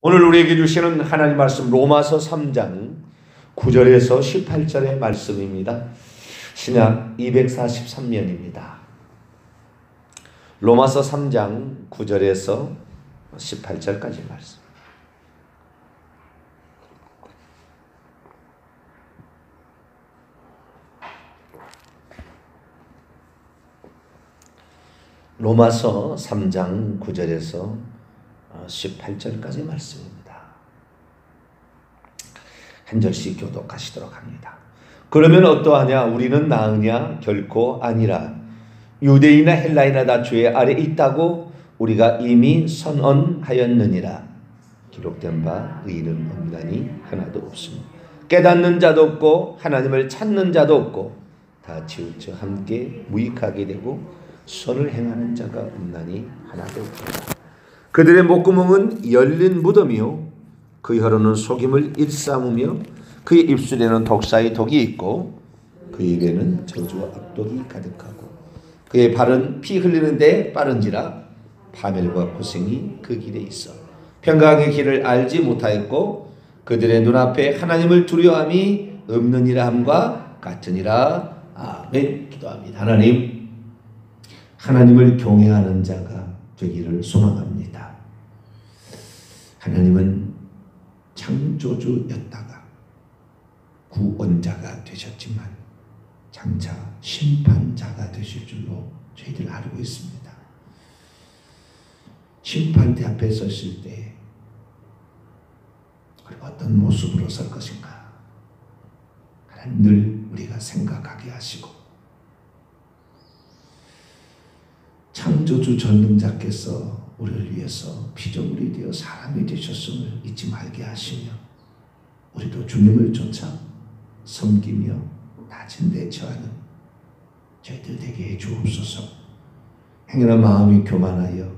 오늘 우리에게 주시는 하나님 말씀 로마서 3장 9절에서 18절의 말씀입니다. 신약 243면입니다. 로마서 3장 9절에서 18절까지 말씀. 로마서 3장 9절에서 18절까지 말씀입니다. 한 절씩 교독하시도록 합니다. 그러면 어떠하냐? 우리는 나으냐? 결코 아니라. 유대인이나 헬라인이나 다 죄 아래 있다고 우리가 이미 선언하였느니라. 기록된 바 의인은 없나니 하나도 없습니다. 깨닫는 자도 없고 하나님을 찾는 자도 없고 다 치우쳐 함께 무익하게 되고 선을 행하는 자가 없나니 하나도 없다. 그들의 목구멍은 열린 무덤이요 그 혀로는 속임을 일삼으며 그의 입술에는 독사의 독이 있고 그 입에는 저주와 악독이 가득하고 그의 발은 피 흘리는데 빠른지라 파멸과 고생이 그 길에 있어 평강의 길을 알지 못하였고 그들의 눈앞에 하나님을 두려워함이 없느니라 함과 같으니라. 아멘. 기도합니다. 하나님을 경외하는 자가 되기를 소망합니다. 하나님은 창조주였다가 구원자가 되셨지만 장차 심판자가 되실 줄로 저희들 알고 있습니다. 심판대 앞에 섰을 때 어떤 모습으로 설 것인가 하나님 늘 우리가 생각하게 하시고 창조주 전능자께서 우리를 위해서 피조물이 되어 사람이 되셨음을 잊지 말게 하시며 우리도 주님을 쫓아 섬기며 낮은 데 처하는 저희들 되게 해 주옵소서. 행여나 마음이 교만하여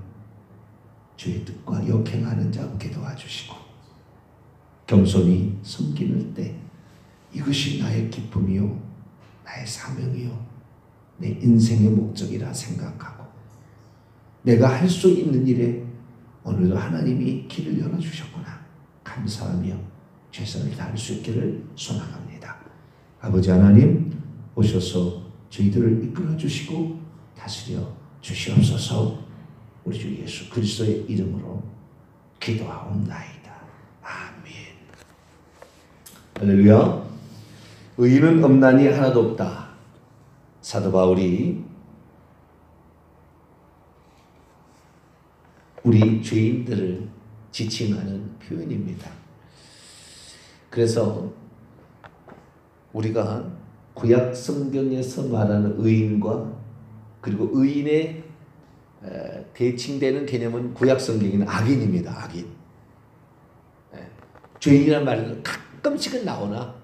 주의 뜻과 역행하는 자 없게 도와주시고 겸손히 섬기는 때 이것이 나의 기쁨이요 나의 사명이요 내 인생의 목적이라 생각하고 내가 할 수 있는 일에 오늘도 하나님이 길을 열어주셨구나 감사하며 최선을 다할 수 있기를 소망합니다. 아버지 하나님 오셔서 저희들을 이끌어 주시고 다스려 주시옵소서. 우리 주 예수 그리스도의 이름으로 기도하옵나이다. 아멘. 할렐루야. 의인은 없나니 하나도 없다. 사도 바울이 우리 죄인들을 지칭하는 표현입니다. 그래서 우리가 구약 성경에서 말하는 의인과 그리고 의인의 대칭되는 개념은 구약 성경에는 악인입니다. 악인. 죄인이라는 말은 가끔씩은 나오나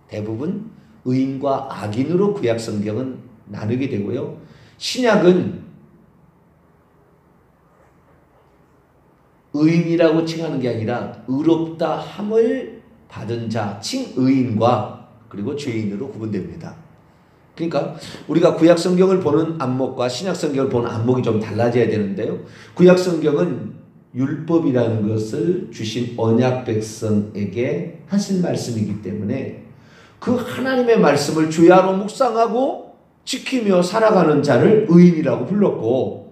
대부분 의인과 악인으로 구약 성경은 나누게 되고요. 신약은 의인이라고 칭하는 게 아니라 의롭다 함을 받은 자, 칭의인과 그리고 죄인으로 구분됩니다. 그러니까 우리가 구약 성경을 보는 안목과 신약 성경을 보는 안목이 좀 달라져야 되는데요. 구약 성경은 율법이라는 것을 주신 언약 백성에게 하신 말씀이기 때문에 그 하나님의 말씀을 주야로 묵상하고 지키며 살아가는 자를 의인이라고 불렀고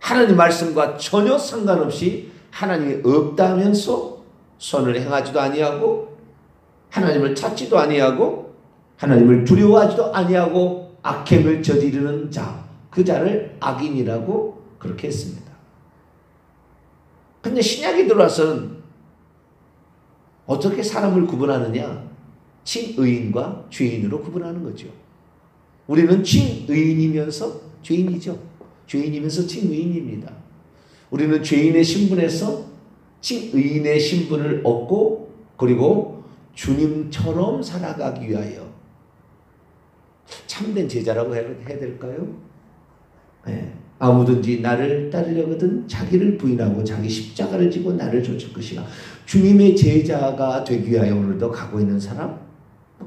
하나님 말씀과 전혀 상관없이 하나님이 없다면서 선을 행하지도 아니하고 하나님을 찾지도 아니하고 하나님을 두려워하지도 아니하고 악행을 저지르는 자, 그 자를 악인이라고 그렇게 했습니다. 근데 신약에 들어와서는 어떻게 사람을 구분하느냐? 칭의인과 죄인으로 구분하는 거죠. 우리는 칭의인이면서 죄인이죠. 죄인이면서 칭의인입니다. 우리는 죄인의 신분에서 칭의인의 신분을 얻고 그리고 주님처럼 살아가기 위하여 참된 제자라고 해야 될까요? 네. 아무든지 나를 따르려거든 자기를 부인하고 자기 십자가를 지고 나를 좇을 것이라. 주님의 제자가 되기 위하여 오늘도 가고 있는 사람,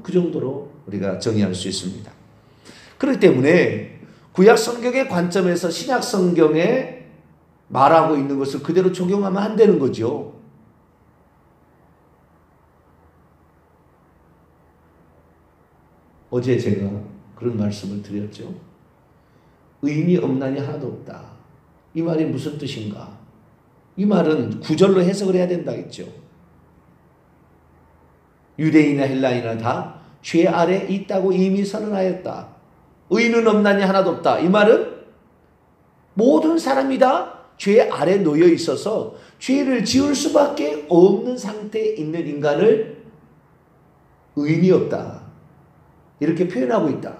그 정도로 우리가 정의할 수 있습니다. 그렇기 때문에 구약 성경의 관점에서 신약 성경의 말하고 있는 것을 그대로 적용하면 안 되는 거죠. 어제 제가 그런 말씀을 드렸죠. 의인이 없나니 하나도 없다. 이 말이 무슨 뜻인가? 이 말은 구절로 해석을 해야 된다 했죠. 유대인이나 헬라인이나 다 죄 아래 있다고 이미 선언하였다. 의인은 없나니 하나도 없다. 이 말은 모든 사람이 다 죄 아래 놓여 있어서 죄를 지을 수밖에 없는 상태에 있는 인간을 의인이 없다. 이렇게 표현하고 있다.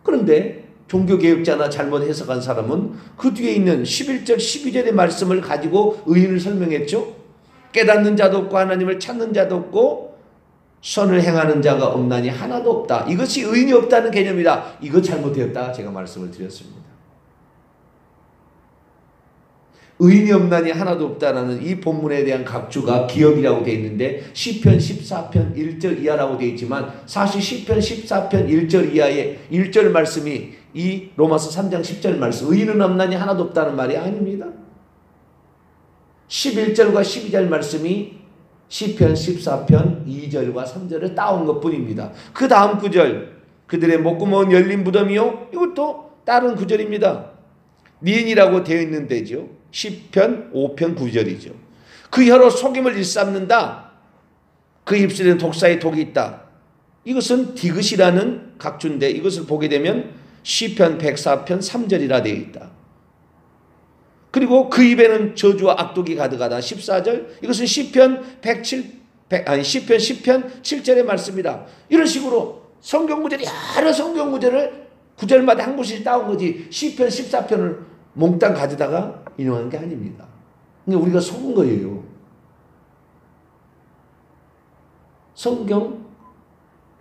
그런데 종교개혁자나 잘못 해석한 사람은 그 뒤에 있는 11절, 12절의 말씀을 가지고 의인을 설명했죠. 깨닫는 자도 없고 하나님을 찾는 자도 없고 선을 행하는 자가 없나니 하나도 없다. 이것이 의인이 없다는 개념이다. 이거 잘못되었다. 제가 말씀을 드렸습니다. 의인이 없나니 하나도 없다라는 이 본문에 대한 각주가 기억이라고 되어 있는데 시편 14편 1절 이하라고 되어 있지만 사실 시편 14편 1절 이하의 1절 말씀이 이 로마서 3장 10절 말씀 의인은 없나니 하나도 없다는 말이 아닙니다. 11절과 12절 말씀이 시편 14편 2절과 3절을 따온 것뿐입니다. 그 다음 구절 그들의 목구멍은 열린 무덤이요. 이것도 다른 구절입니다. 니은이라고 되어 있는 데죠. 10편 5편 9절이죠. 그 혀로 속임을 일삼는다. 그 입술에는 독사의 독이 있다. 이것은 디귿이라는 각주인데 이것을 보게 되면 시편 104편 3절이라 되어 있다. 그리고 그 입에는 저주와 악독이 가득하다. 14절 이것은 시편 10편 7절의 말씀이다. 이런 식으로 성경 구절이 여러 성경 구절을 구절마다 한 곳씩 따온 거지 시편 14편을 몽땅 가져다가 인용한 게 아닙니다. 그러니까 우리가 속은 거예요. 성경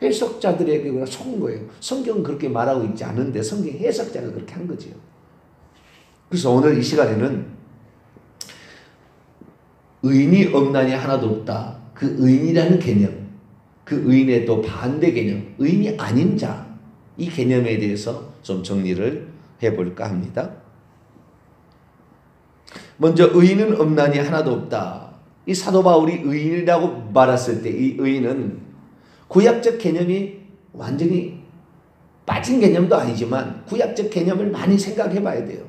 해석자들에게 우리가 속은 거예요. 성경은 그렇게 말하고 있지 않은데 성경 해석자가 그렇게 한 거죠. 그래서 오늘 이 시간에는 의인이 없나니 하나도 없다. 그 의인이라는 개념, 그 의인의 또 반대 개념, 의인이 아닌 자, 이 개념에 대해서 좀 정리를 해볼까 합니다. 먼저 의인은 없나니 하나도 없다. 이 사도 바울이 의인이라고 말했을 때 이 의인은 구약적 개념이 완전히 빠진 개념도 아니지만 구약적 개념을 많이 생각해 봐야 돼요.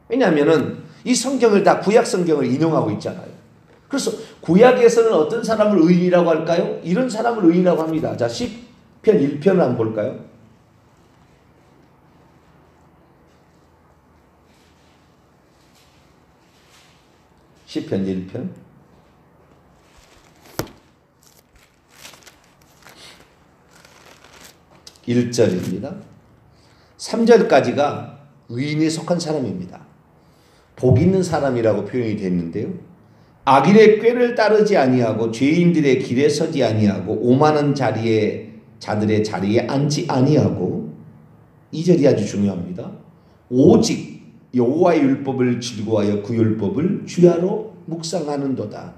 왜냐하면 이 성경을 다 구약 성경을 인용하고 있잖아요. 그래서 구약에서는 어떤 사람을 의인이라고 할까요? 이런 사람을 의인이라고 합니다. 자, 시편 1편을 한번 볼까요? 시편 1편 1절입니다. 3절까지가 의인에 속한 사람입니다. 복 있는 사람이라고 표현이 됐는데요. 악인의 꾀를 따르지 아니하고 죄인들의 길에 서지 아니하고 오만한 자들의 자리에 앉지 아니하고 2절이 아주 중요합니다. 오직 여호와의 율법을 즐거워하여 그 율법을 주야로 묵상하는도다.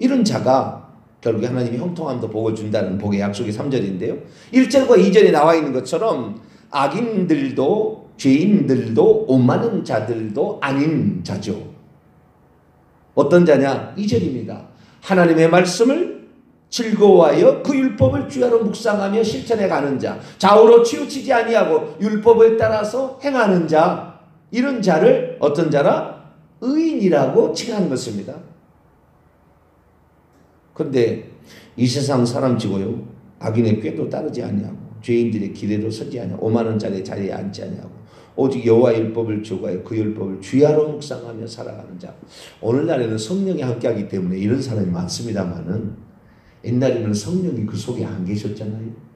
이런 자가 결국에 하나님이 형통함도 복을 준다는 복의 약속이 3절인데요. 1절과 2절에 나와 있는 것처럼 악인들도 죄인들도 오만한 자들도 아닌 자죠. 어떤 자냐? 2절입니다. 하나님의 말씀을 즐거워하여 그 율법을 주야로 묵상하며 실천해 가는 자, 좌우로 치우치지 아니하고 율법을 따라서 행하는 자, 이런 자를 어떤 자라? 의인이라고 칭하는 것입니다. 그런데 이 세상 사람치고요 악인의 꾀도 따르지 아니하고 죄인들의 길에도 서지 아니하고 오만한 자리에 앉지 아니하고 오직 여호와의 율법을 즐거워하여 그 율법을 주야로 묵상하며 살아가는 자. 오늘날에는 성령이 함께하기 때문에 이런 사람이 많습니다만은 옛날에는 성령이 그 속에 안 계셨잖아요.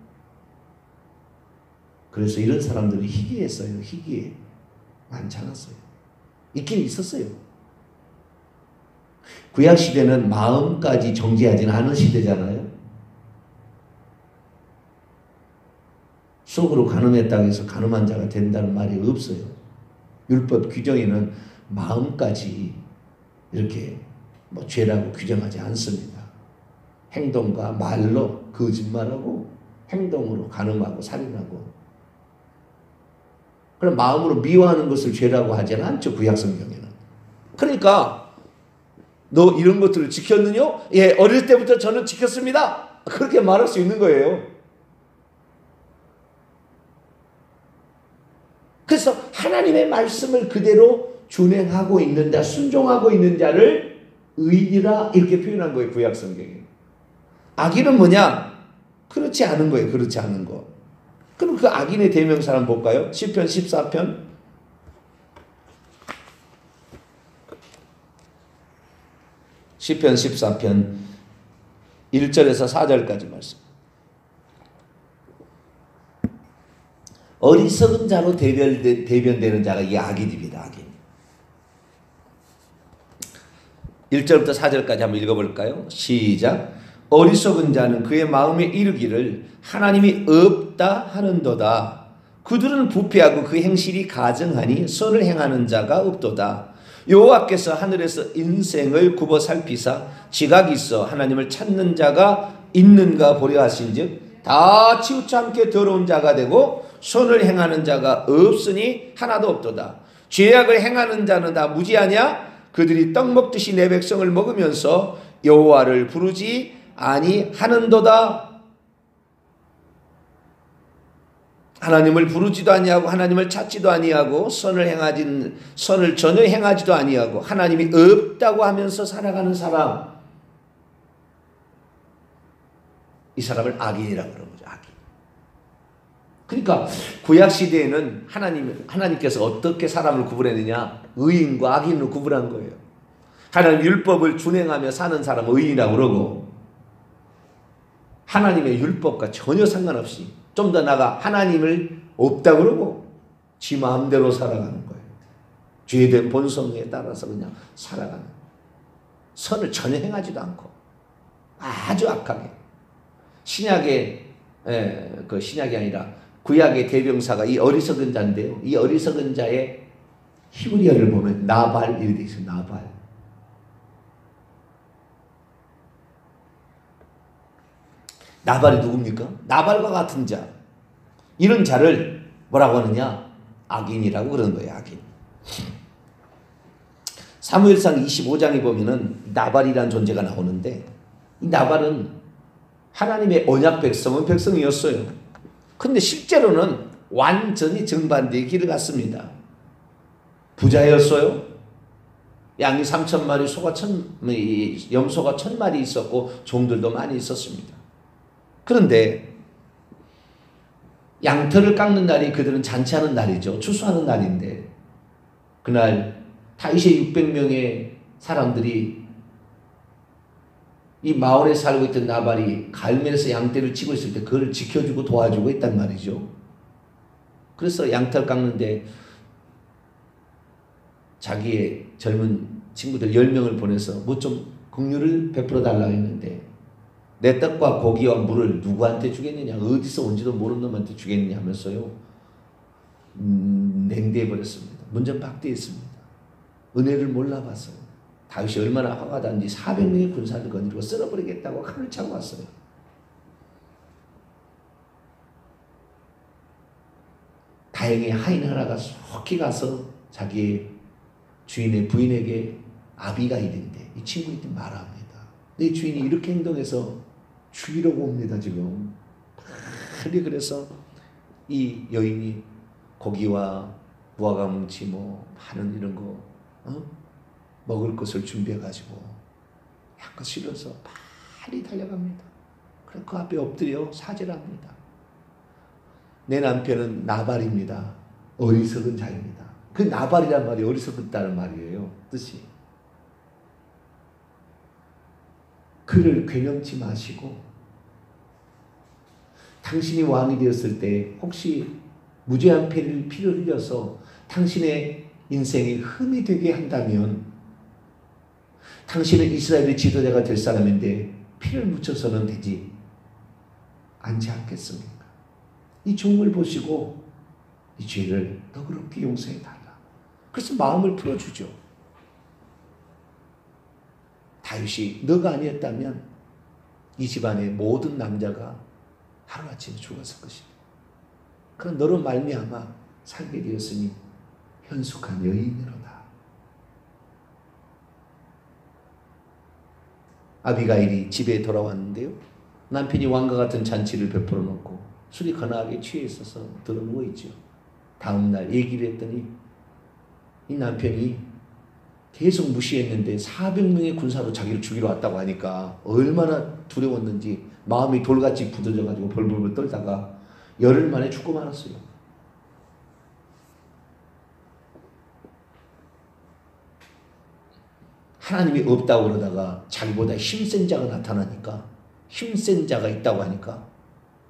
그래서 이런 사람들은 희귀했어요. 희귀해. 많지 않았어요. 있긴 있었어요. 구약시대는 마음까지 정죄하지는 않은 시대잖아요. 속으로 가늠했다고 해서 가늠한 자가 된다는 말이 없어요. 율법 규정에는 마음까지 이렇게 죄라고 규정하지 않습니다. 행동과 말로 거짓말하고 행동으로 가늠하고 살인하고 그럼 마음으로 미워하는 것을 죄라고 하지는 않죠. 구약 성경에는. 그러니까 너 이런 것들을 지켰느냐? 예, 어릴 때부터 저는 지켰습니다. 그렇게 말할 수 있는 거예요. 그래서 하나님의 말씀을 그대로 준행하고 있는 자, 순종하고 있는 자를 의인이라 이렇게 표현한 거예요. 구약 성경에. 악인은 뭐냐? 그렇지 않은 거예요. 그렇지 않은 거. 그럼 그 악인의 대명사 한번 볼까요? 시편 14편. 시편 14편 1절에서 4절까지 말씀. 어리석은 자로 대변되는 자가 이 악인입니다. 악인. 1절부터 4절까지 한번 읽어볼까요? 시작. 어리석은 자는 그의 마음에 이르기를 하나님이 없다 하는도다. 그들은 부패하고 그 행실이 가증하니 선을 행하는 자가 없도다. 여호와께서 하늘에서 인생을 굽어 살피사 지각이 있어 하나님을 찾는 자가 있는가 보려 하신즉 다 치우쳐 함께 더러운 자가 되고 선을 행하는 자가 없으니 하나도 없도다. 죄악을 행하는 자는 다 무지하냐? 그들이 떡 먹듯이 내 백성을 먹으면서 여호와를 부르지 아니하는도다. 하나님을 부르지도 아니하고 하나님을 찾지도 아니하고 선을 전혀 행하지도 아니하고 하나님이 없다고 하면서 살아가는 사람, 이 사람을 악인이라고 그러는 거죠. 악인. 그러니까 구약 시대에는 하나님께서 어떻게 사람을 구분했느냐? 의인과 악인으로 구분한 거예요. 하나님 율법을 준행하며 사는 사람은 의인이라고 그러고, 하나님의 율법과 전혀 상관없이 좀 더 나아가 하나님을 없다 그러고 지 마음대로 살아가는 거예요. 죄된 본성에 따라서 그냥 살아가는, 선을 전혀 행하지도 않고 아주 악하게. 신약의 그 신약이 아니라 구약의 대명사가 이 어리석은 자인데요. 이 어리석은 자의 히브리어를 보면 나발 이렇게 되어 있어요. 나발. 나발이 누굽니까? 나발과 같은 자. 이런 자를 뭐라고 하느냐? 악인이라고 그러는 거예요. 악인. 사무엘상 25장에 보면은 나발이라는 존재가 나오는데, 이 나발은 하나님의 언약 백성은 백성이었어요. 근데 실제로는 완전히 정반대의 길을 갔습니다. 부자였어요. 양이 3,000마리, 염소가 1,000마리 있었고 종들도 많이 있었습니다. 그런데 양털을 깎는 날이 그들은 잔치하는 날이죠. 추수하는 날인데, 그날 다윗의 600명의 사람들이 이 마을에 살고 있던 나발이 갈멜에서 양떼를 치고 있을 때 그걸 지켜주고 도와주고 있단 말이죠. 그래서 양털 깎는데 자기의 젊은 친구들 10명을 보내서 뭐 좀 긍휼을 베풀어 달라고 했는데, 내 떡과 고기와 물을 누구한테 주겠느냐? 어디서 온지도 모르는 놈한테 주겠느냐 하면서요. 냉대해 버렸습니다. 문전박대했습니다. 은혜를 몰라봤어요. 다윗이 얼마나 화가 났는지 400명의 군사를 거느리고 쓸어버리겠다고 칼을 차고 왔어요. 다행히 하인 하나가 속히 가서 자기의 주인의 부인에게 아비가일인데 이 친구한테 말합니다. 내 주인이 이렇게 행동해서 죽이려고 옵니다. 지금 빨리. 그래서 이 여인이 고기와 무화과 뭉치 뭐 많은 이런 거 먹을 것을 준비해가지고 약간 실어서 빨리 달려갑니다. 그럼 그 앞에 엎드려 사죄를 합니다. 내 남편은 나발입니다. 어리석은 자입니다. 그 나발이란 말이 어리석었다는 말이에요. 뜻이. 그를 괴념치 마시고, 당신이 왕이 되었을 때 혹시 무죄한 피를 흘려서 당신의 인생이 흠이 되게 한다면 당신은 이스라엘의 지도자가 될 사람인데 피를 묻혀서는 되지 않지 않겠습니까? 이 종을 보시고 이 죄를 너그럽게 용서해달라. 그래서 마음을 풀어주죠. 다윗이 너가 아니었다면 이 집안의 모든 남자가 하루아침에 죽었을 것이다. 그럼 너로 말미암아 살게 되었으니 현숙한 여인이로다. 아비가일이 집에 돌아왔는데요. 남편이 왕과 같은 잔치를 베풀어 놓고 술이 거나하게 취해 있어서 들어 누워 있죠. 다음날 얘기를 했더니 이 남편이 계속 무시했는데 400명의 군사로 자기를 죽이러 왔다고 하니까 얼마나 두려웠는지 마음이 돌같이 부서져가지고 벌벌벌 떨다가 열흘 만에 죽고 말았어요. 하나님이 없다고 그러다가 자기보다 힘센 자가 나타나니까, 힘센 자가 있다고 하니까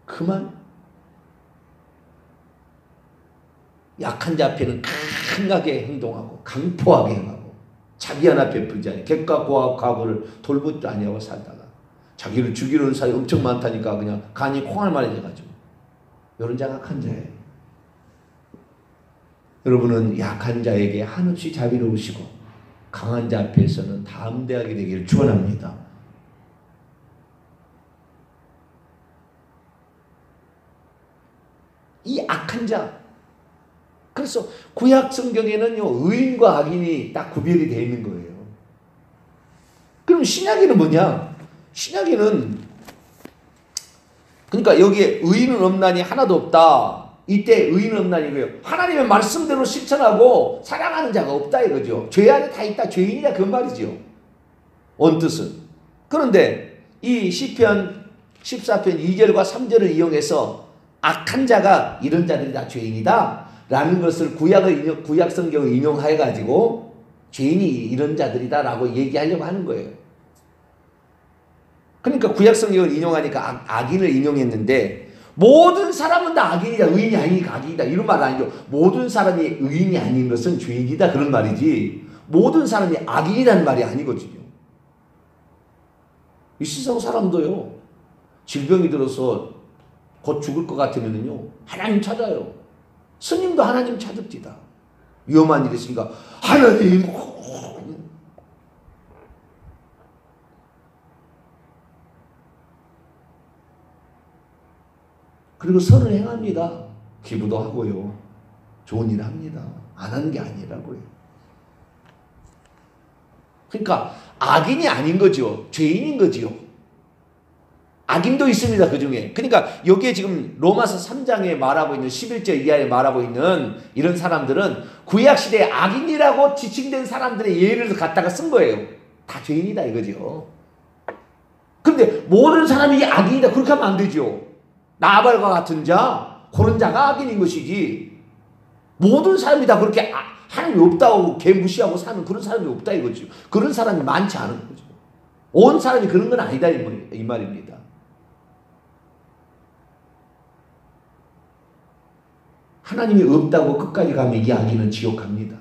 그만 약한 자 앞에는 강하게 행동하고 강포하게 행하고 자기 하나 베풀지 않아 객과 과거를 돌보지도 아니하고 살다가 자기를 죽이려는 사람이 엄청 많다니까 그냥 간이 콩알만해져가지고 이런 자가 약한 자예요. 여러분은 약한 자에게 한없이 자비로우시고 강한 자 앞에서는 담대하게 되기를 축원합니다. 이 악한 자, 그래서 구약 성경에는요 의인과 악인이 딱 구별이 되어 있는 거예요. 그럼 신약에는 뭐냐? 신약에는 그러니까 여기에 의인은 없나니 하나도 없다. 이때 의인은 없나니 왜요? 하나님의 말씀대로 실천하고 사랑하는 자가 없다 이거죠. 죄 안에 다 있다. 죄인이다 그 말이죠. 원뜻은. 그런데 이 시편 14편 2절과 3절을 이용해서 악한 자가 이런 자들이 다 죄인이다 라는 것을 구약 성경을 인용해 가지고 죄인이 이런 자들이다 라고 얘기하려고 하는 거예요. 그러니까 구약 성경을 인용하니까 악인을 인용했는데 모든 사람은 다 악인이다. 의인이 아니니까 악인이다. 이런 말 아니죠. 모든 사람이 의인이 아닌 것은 죄인이다. 그런 말이지. 모든 사람이 악인이라는 말이 아니거든요. 이 세상 사람도요. 질병이 들어서 곧 죽을 것 같으면요. 하나님 찾아요. 스님도 하나님 찾읍디다. 위험한 일이 있으니까 하나님. 그리고 선을 행합니다. 기부도 하고요. 좋은 일을 합니다. 안 하는 게 아니라고요. 그러니까 악인이 아닌 거죠. 죄인인 거지요. 악인도 있습니다. 그 중에. 그러니까 여기에 지금 로마서 3장에 말하고 있는 11절 이하에 말하고 있는 이런 사람들은 구약시대에 악인이라고 지칭된 사람들의 예를 갖다가 쓴 거예요. 다 죄인이다 이거죠. 그런데 모든 사람이 악인이다 그렇게 하면 안 되죠. 나발과 같은 자, 그런 자가 악인인 것이지 모든 사람이 다 그렇게 하나님이 없다고 개무시하고 사는 그런 사람이 없다 이거죠. 그런 사람이 많지 않은 거죠. 온 사람이 그런 건 아니다 이 말입니다. 하나님이 없다고 끝까지 가면 이 악인은 지옥 갑니다.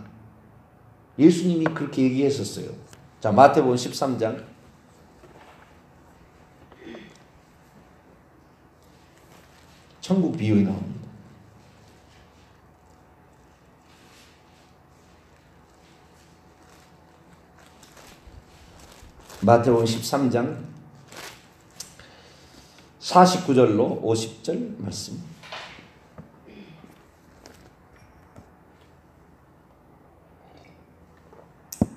예수님이 그렇게 얘기했었어요. 자, 마태복음 13장 천국 비유에 나옵니다. 마태복음 13장 49절로 50절 말씀.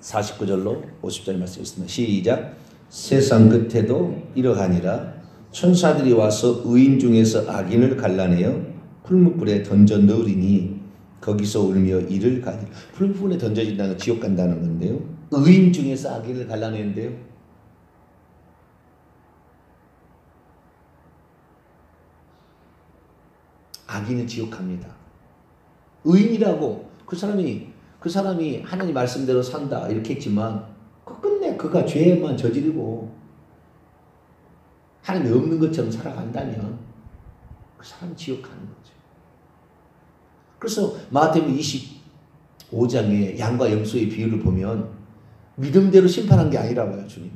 (49절로 50절) 말씀 있습니다. 시작. 세상 끝에도 이러하니라. 천사들이 와서 의인 중에서 악인을 갈라내어 풀무불에 던져 넣으리니 거기서 울며 이를 가리라. 풀무불에 던져진다는 건 지옥 간다는 건데요. 의인 중에서 악인을 갈라내는데요. 악인은 지옥 갑니다. 의인이라고 그 사람이 하나님 말씀대로 산다 이렇게 했지만 끝내 그가 죄만 저지르고 하나님이 없는 것처럼 살아간다면 그 사람은 지옥 가는 거죠. 그래서 마태복음 25장에 양과 염소의 비유를 보면 믿음대로 심판한 게 아니라고요. 주님이.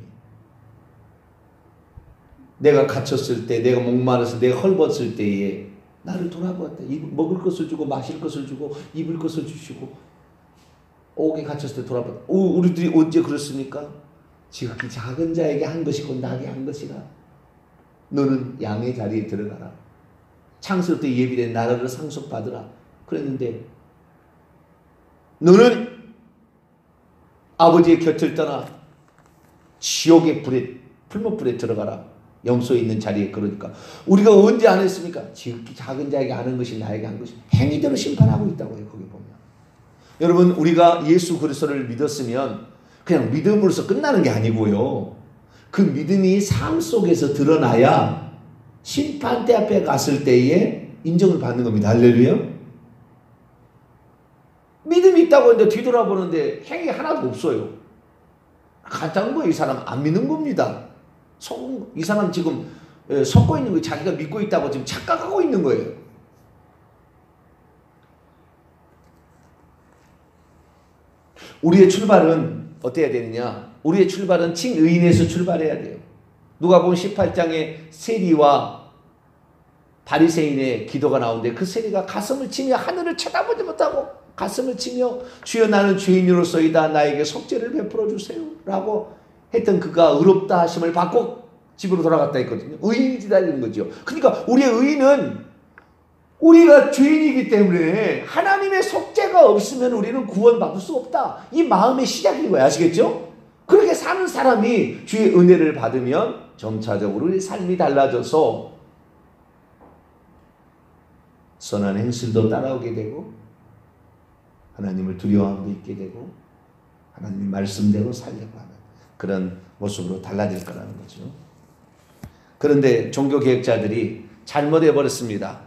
내가 갇혔을 때, 내가 목마르서 내가 헐벗을 때에 나를 돌아보았다. 먹을 것을 주고 마실 것을 주고 입을 것을 주시고 옥에 갇혔을 때 돌아보았다. 우리들이 언제 그렇습니까? 지극히 작은 자에게 한 것이 곧 나에게 한 것이라. 너는 양의 자리에 들어가라. 창세부터 예비된 나라를 상속받으라. 그랬는데 너는 아버지의 곁을 떠나 지옥의 불에 풀무불에 들어가라. 염소에 있는 자리에. 그러니까 우리가 언제 안 했습니까? 지극히 작은 자에게 아는 것이 나에게 한 것이 행위대로 심판하고 있다고요. 거기 보면. 여러분, 우리가 예수 그리스도를 믿었으면 그냥 믿음으로써 끝나는 게 아니고요. 그 믿음이 삶 속에서 드러나야 심판대 앞에 갔을 때에 인정을 받는 겁니다. 할렐루야. 믿음이 있다고 했는데 뒤돌아보는데 행위 하나도 없어요. 간단한 거예요. 이 사람 안 믿는 겁니다. 이 사람 지금 속고 있는 거, 자기가 믿고 있다고 지금 착각하고 있는 거예요. 우리의 출발은 어때야 되느냐? 우리의 출발은 칭의인에서 출발해야 돼요. 누가복음 18장에 세리와 바리새인의 기도가 나오는데 그 세리가 가슴을 치며 하늘을 쳐다보지 못하고 가슴을 치며 주여 나는 죄인으로서이다 나에게 속죄를 베풀어 주세요 라고 했던 그가 의롭다 하심을 받고 집으로 돌아갔다 했거든요. 의인이 기다리는 거죠. 그러니까 우리의 의인은 우리가 죄인이기 때문에 하나님의 속죄가 없으면 우리는 구원받을 수 없다. 이 마음의 시작인 거예요. 아시겠죠? 그렇게 사는 사람이 주의 은혜를 받으면 점차적으로 우리 삶이 달라져서 선한 행실도 따라오게 되고 하나님을 두려워함도 있게 되고 하나님의 말씀대로 살려고 하는 그런 모습으로 달라질 거라는 거죠. 그런데 종교개혁자들이 잘못해버렸습니다.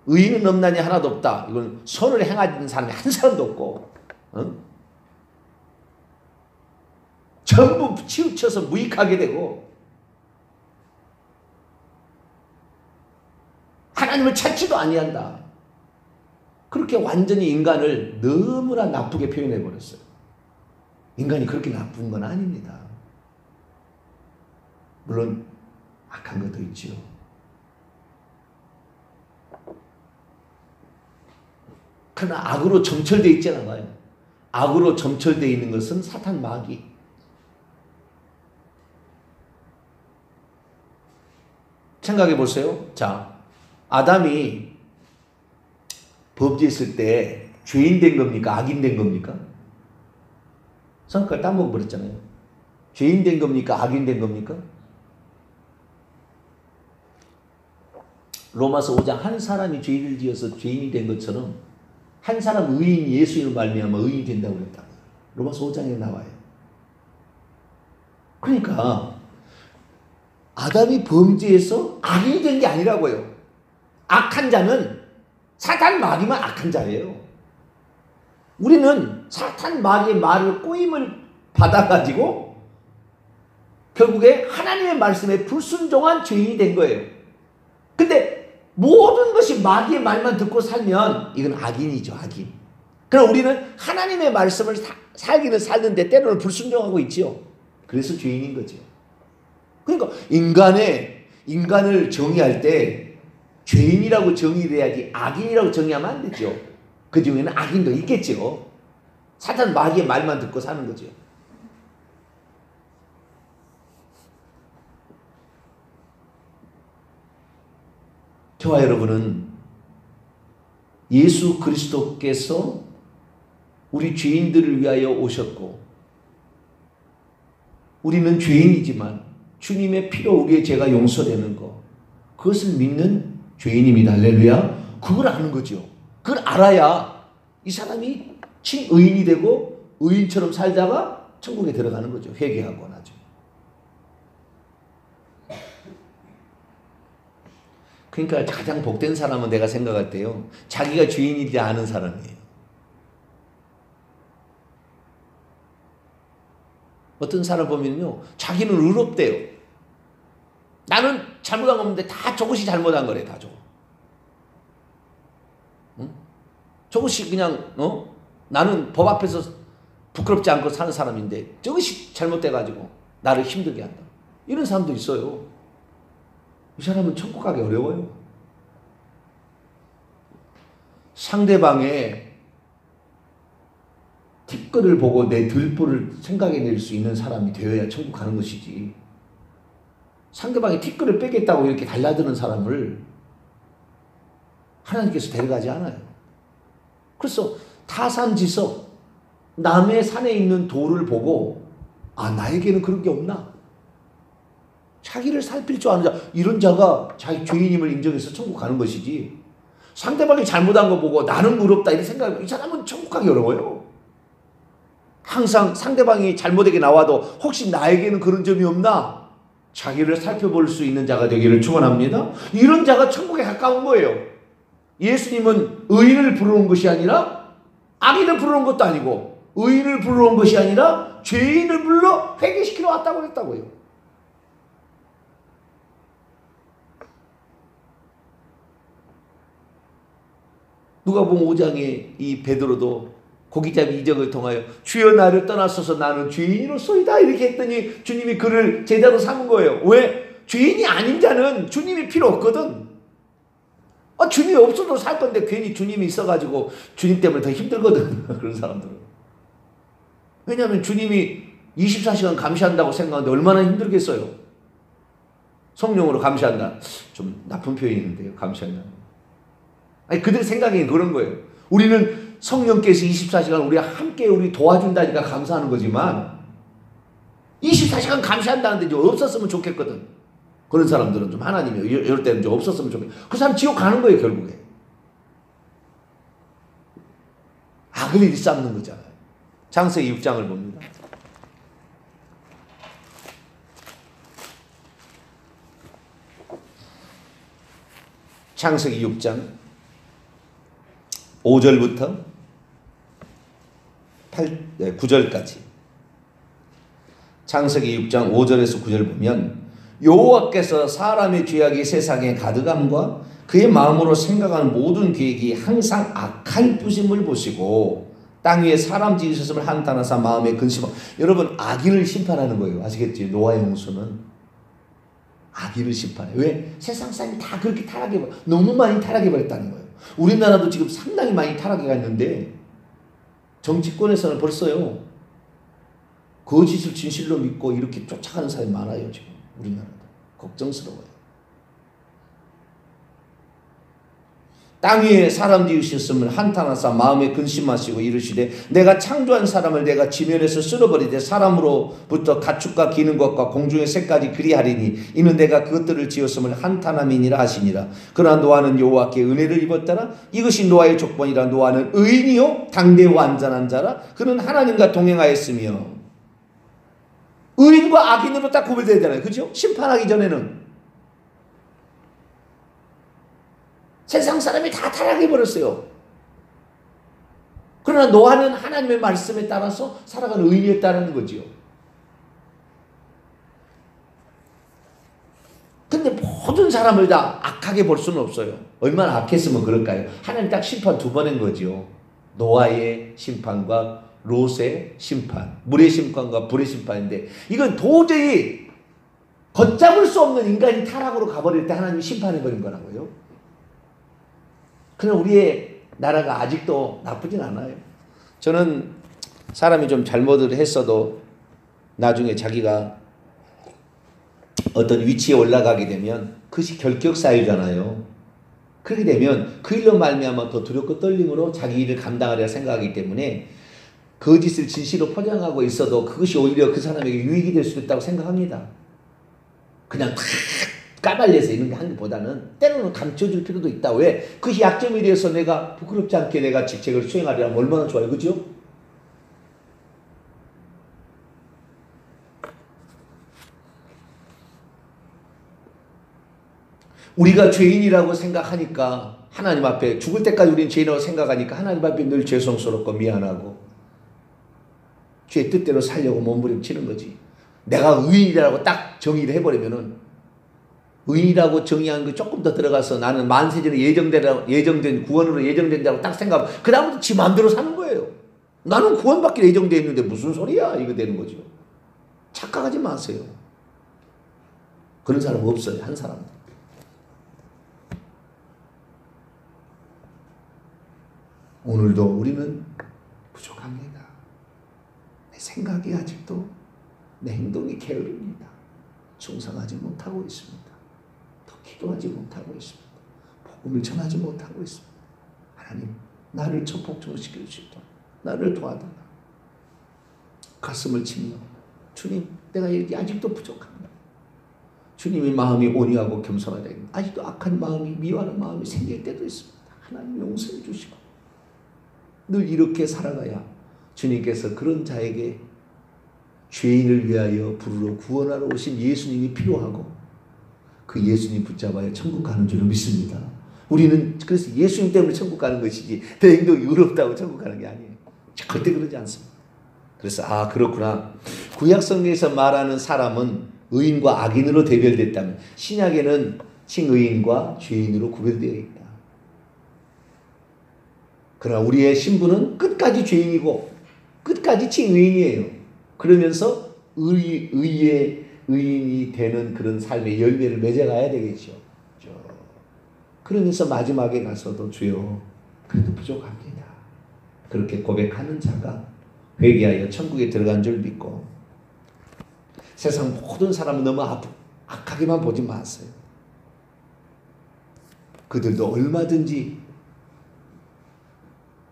의인은 없나니 하나도 없다. 이건 선을 행하는 사람이 한 사람도 없고 전부 치우쳐서 무익하게 되고 하나님을 찾지도 아니한다. 그렇게 완전히 인간을 너무나 나쁘게 표현해버렸어요. 인간이 그렇게 나쁜 건 아닙니다. 물론 악한 것도 있지요. 그러나 악으로 점철되어 있지 않아요. 악으로 점철되어 있는 것은 사탄 마귀. 생각해 보세요. 자, 아담이 범죄했을 때 죄인 된 겁니까? 악인 된 겁니까? 성깔 따먹어버렸잖아요. 죄인 된 겁니까? 악인 된 겁니까? 로마서 5장 한 사람이 죄를 지어서 죄인이 된 것처럼 한 사람 의인 예수님을 말미암아 의인이 된다고 그랬다. 로마서 5장에 나와요. 그러니까 아담이 범죄해서 악인이 된 게 아니라고요. 악한 자는 사탄 마귀만 악한 자예요. 우리는 사탄 마귀의 말을 꼬임을 받아가지고 결국에 하나님의 말씀에 불순종한 죄인이 된 거예요. 근데 모든 것이 마귀의 말만 듣고 살면 이건 악인이죠. 악인. 그럼 우리는 하나님의 말씀을 살기는 살는데 때로는 불순종하고 있죠. 그래서 죄인인 거죠. 그러니까 인간을 정의할 때 죄인이라고 정의를 해야지 악인이라고 정의하면 안 되죠. 그 중에는 악인도 있겠죠. 사탄 마귀의 말만 듣고 사는 거죠. 저와 여러분은 예수 그리스도께서 우리 죄인들을 위하여 오셨고 우리는 죄인이지만 주님의 피로 우리의 죄가 용서되는 것 그것을 믿는 죄인입니다. 할렐루야. 그걸 아는 거죠. 그걸 알아야 이 사람이 의인이 되고 의인처럼 살다가 천국에 들어가는 거죠. 회개하고 나죠. 그러니까 가장 복된 사람은 내가 생각할 때요. 자기가 죄인이지 않은 사람이에요. 어떤 사람 보면요. 자기는 의롭대요. 나는 잘못한 거 없는데 다 저것이 잘못한 거래. 다 저거. 응? 저것이 그냥 나는 법 앞에서 부끄럽지 않고 사는 사람인데 저것이 잘못돼가지고 나를 힘들게 한다. 이런 사람도 있어요. 이 사람은 천국 가기 어려워요. 상대방의 뒷거를 보고 내 들보를 생각해낼 수 있는 사람이 되어야 천국 가는 것이지. 상대방의 뒷거를 빼겠다고 이렇게 달라드는 사람을 하나님께서 데려가지 않아요. 그래서 타산지석, 남의 산에 있는 돌을 보고 나에게는 그런 게 없나? 자기를 살필 줄 아는 자, 이런 자가 자기 죄인임을 인정해서 천국 가는 것이지, 상대방이 잘못한 거 보고 나는 의롭다 이런 생각하면 이 사람은 천국 가기 어려워요. 항상 상대방이 잘못하게 나와도 혹시 나에게는 그런 점이 없나 자기를 살펴볼 수 있는 자가 되기를 축원합니다. 이런 자가 천국에 가까운 거예요. 예수님은 의인을 부르는 것이 아니라 악인을 부르는 것도 아니고, 의인을 부르는 것이 아니라 죄인을 불러 회개시키러 왔다고 그랬다고요. 누가복음 5장에 이 베드로도 고기잡이 이적을 통하여 주여 나를 떠나소서 나는 죄인으로소이다 이렇게 했더니 주님이 그를 제자로 삼은 거예요. 왜? 죄인이 아닌 자는 주님이 필요 없거든. 주님이 없어도 살 건데 괜히 주님이 있어가지고 주님 때문에 더 힘들거든. 그런 사람들은. 왜냐하면 주님이 24시간 감시한다고 생각하는데 얼마나 힘들겠어요. 성령으로 감시한다. 좀 나쁜 표현인데요. 감시한다. 아니 그들 생각이 그런 거예요. 우리는 성령께서 24시간 우리와 함께 우리 도와준다니까 감사하는 거지만 24시간 감시한다는데 좀 없었으면 좋겠거든. 그런 사람들은 좀 하나님이 이럴 때는 좀 없었으면 좋겠고, 그 사람 지옥 가는 거예요 결국에. 악을 일삼는 거잖아요. 창세기 6장을 봅니다. 창세기 6장 5절부터 9절까지. 창세기 6장 5절에서 9절 보면 여호와께서 사람의 죄악이 세상에 가득함과 그의 마음으로 생각하는 모든 계획이 항상 악할 뿌심을 보시고 땅 위에 사람 지으셨음을 한탄하사 마음에 근심하고. 여러분 악인을 심판하는 거예요. 아시겠지? 노아의 홍수는 악인을 심판해. 왜? 세상 사람이 다 그렇게 타락해버려. 너무 많이 타락해버렸다는 거예요. 우리나라도 지금 상당히 많이 타락해 갔는데 정치권에서는 벌써요 거짓을 진실로 믿고 이렇게 쫓아가는 사람이 많아요. 지금 우리나라도 걱정스러워요. 땅 위에 사람 지으셨음을 한탄하사 마음에 근심하시고 이르시되 내가 창조한 사람을 내가 지면에서 쓸어버리되 사람으로부터 가축과 기는 것과 공중의 새까지 그리하리니 이는 내가 그것들을 지었음을 한탄함이니라 하시니라. 그러나 노아는 여호와께 은혜를 입었더라. 이것이 노아의 족본이라. 노아는 의인이요 당대요 완전한 자라. 그는 하나님과 동행하였으며. 의인과 악인으로 딱 구별되야 되잖아요. 그죠? 심판하기 전에는 세상 사람이 다 타락해버렸어요. 그러나 노아는 하나님의 말씀에 따라서 살아가는 의인이었다는 거지요. 근데 모든 사람을 다 악하게 볼 수는 없어요. 얼마나 악했으면 그럴까요? 하나님 딱 심판 두 번 한 거지요. 노아의 심판과 롯의 심판, 물의 심판과 불의 심판인데 이건 도저히 걷잡을 수 없는 인간이 타락으로 가버릴 때 하나님이 심판해버린 거라고요. 그러나 우리의 나라가 아직도 나쁘진 않아요. 저는 사람이 좀 잘못을 했어도 나중에 자기가 어떤 위치에 올라가게 되면 그것이 결격사유잖아요. 그렇게 되면 그 일로 말미암아 더 두렵고 떨림으로 자기 일을 감당하리라 생각하기 때문에 거짓을 진실로 포장하고 있어도 그것이 오히려 그 사람에게 유익이 될 수도 있다고 생각합니다. 그냥 다 까발려서 이런 게 하는 것보다는 때로는 감춰줄 필요도 있다. 왜? 그것이 약점에 대해서 내가 부끄럽지 않게 내가 직책을 수행하려면 얼마나 좋아요. 그죠? 우리가 죄인이라고 생각하니까 하나님 앞에 죽을 때까지 우리는 죄인이라고 생각하니까 하나님 앞에 늘 죄송스럽고 미안하고 죄 뜻대로 살려고 몸부림치는 거지. 내가 의인이라고 딱 정의를 해버리면은 의인이라고 정의하는 거 조금 더 들어가서 나는 만세전에 예정된 구원으로 예정된다고 딱 생각하면 그 다음부터 지 마음대로 사는 거예요. 나는 구원받기로 예정되어 있는데 무슨 소리야 이거 되는 거죠. 착각하지 마세요. 그런 사람 없어요. 한 사람도. 오늘도 우리는 부족합니다. 내 생각이 아직도 내 행동이 게으릅니다. 충성하지 못하고 있습니다. 더 기도하지 못하고 있습니다. 복음을 전하지 못하고 있습니다. 하나님 나를 전폭적시켜 주시고 나를 도와달라. 가슴을 치며 주님 내가 여기 아직도 부족합니다. 주님이 마음이 온유하고 겸손하다. 아직도 악한 마음이, 미워하는 마음이 생길 때도 있습니다. 하나님 용서해 주시고 늘 이렇게 살아가야 주님께서 그런 자에게 죄인을 위하여 부르러 구원하러 오신 예수님이 필요하고 그 예수님 붙잡아야 천국 가는 줄로 믿습니다. 우리는 그래서 예수님 때문에 천국 가는 것이지 대행도 의롭다고 천국 가는 게 아니에요. 절대 그러지 않습니다. 그래서 그렇구나. 구약 성경에서 말하는 사람은 의인과 악인으로 대별됐다면 신약에는 칭의인과 죄인으로 구별되어 있다. 그러나 우리의 신분은 끝까지 죄인이고 끝까지 칭의인이에요. 그러면서 의인이 되는 그런 삶의 열매를 맺어가야 되겠죠. 그러면서 마지막에 가서도 주여 그래도 부족합니다. 그렇게 고백하는 자가 회개하여 천국에 들어간 줄 믿고 세상 모든 사람은 너무 악하게만 보지 마세요. 그들도 얼마든지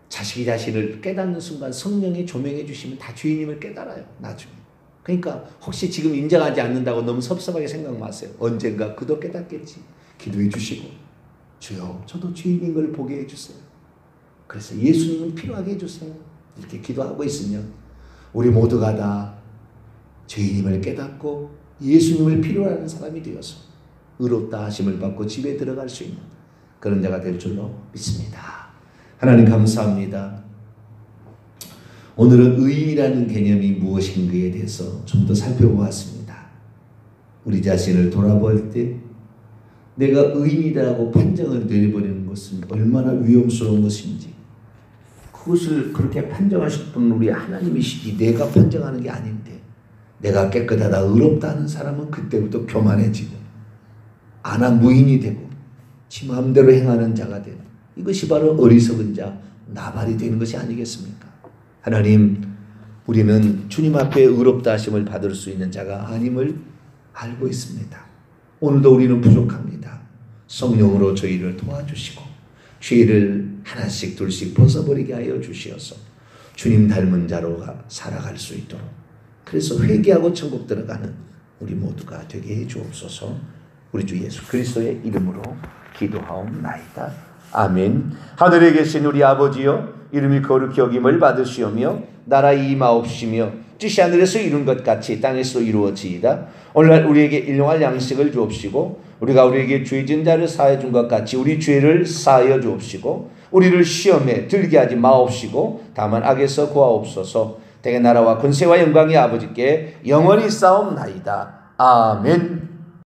자식이 자신을 깨닫는 순간 성령이 조명해 주시면 다 주인님을 깨달아요. 나중에. 그러니까 혹시 지금 인정하지 않는다고 너무 섭섭하게 생각 마세요. 언젠가 그도 깨닫겠지. 기도해 주시고 주여 저도 주인인 걸 보게 해주세요. 그래서 예수님을 필요하게 해주세요. 이렇게 기도하고 있으면 우리 모두가 다 죄인임을 깨닫고 예수님을 필요로 하는 사람이 되어서 의롭다 하심을 받고 집에 들어갈 수 있는 그런 자가 될 줄로 믿습니다. 하나님 감사합니다. 오늘은 의의라는 개념이 무엇인가에 대해서 좀 더 살펴보았습니다. 우리 자신을 돌아볼 때 내가 의인이라고 판정을 내려버리는 것은 얼마나 위험스러운 것인지, 그것을 그렇게 판정하실 분은 우리 하나님이시지 내가 판정하는 게 아닌데, 내가 깨끗하다 의롭다 는 사람은 그때부터 교만해지고 안한 무인이 되고 지 마음대로 행하는 자가 되는, 이것이 바로 어리석은 자 나발이 되는 것이 아니겠습니까? 하나님, 우리는 주님 앞에 의롭다 하심을 받을 수 있는 자가 아님을 알고 있습니다. 오늘도 우리는 부족합니다. 성령으로 저희를 도와주시고 죄를 하나씩 둘씩 벗어버리게 하여 주시어서 주님 닮은 자로 살아갈 수 있도록, 그래서 회개하고 천국 들어가는 우리 모두가 되게 해 주옵소서. 우리 주 예수 그리스도의 이름으로 기도하옵나이다. 아멘. 하늘에 계신 우리 아버지여, 이름이 거룩히 여김을 받으시오며 나라 임하옵시며 뜻이 하늘에서 이룬 것 같이 땅에서 이루어지이다. 오늘날 우리에게 일용할 양식을 주옵시고 우리가 우리에게 죄 지은 자를 사하여 준 것 같이 우리 죄를 사하여 주옵시고 우리를 시험에 들게 하지 마옵시고 다만 악에서 구하옵소서. 대개 나라와 권세와 영광이 아버지께 영원히 싸움나이다. 아멘.